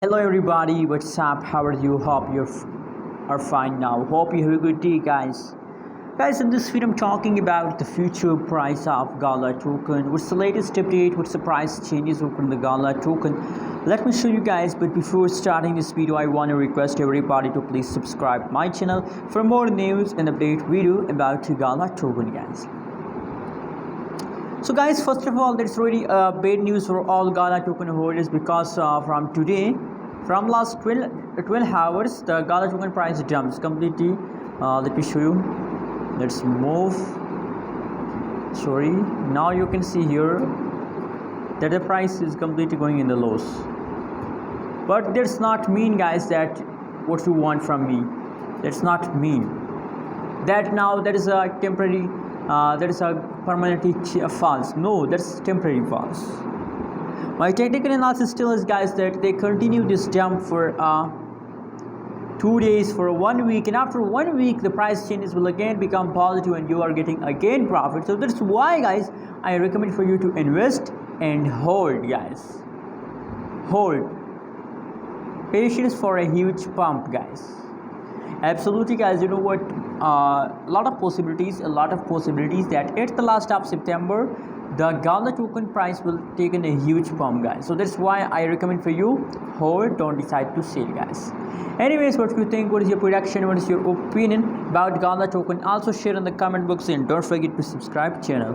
Hello everybody, what's up? How are you? Hope are fine now. Hope you have a good day, guys. Guys, in this video I'm talking about the future price of Gala token. What's the latest update? What's the price changes on the Gala token? Let me show you guys, but before starting this video I want to request everybody to please subscribe my channel for more news and update video about Gala token, guys. So guys, first of all, there's really bad news for all Gala token holders because from today, from last 12 hours, the Gala token price jumps completely. Let me show you. Let's move. Sorry, now you can see here that the price is completely going in the lows. But that's not mean, guys, that what you want from me. That's not mean. That now that is a temporary. That is a permanently false. No, that's temporary false. My technical analysis still is, guys, that they continue this jump for 2 days, for 1 week, and after 1 week the price changes will again become positive and you are getting again profit. So that's why, guys, I recommend for you to invest and hold, guys. Hold. Patience for a huge pump, guys. Absolutely, guys. You know what, a lot of possibilities that at the last of September the Gala token price will take in a huge pump, guys. So that's why I recommend for you hold, don't decide to sell, guys. Anyways, what do you think? What is your prediction? What is your opinion about Gala token? Also share in the comment box and don't forget to subscribe channel.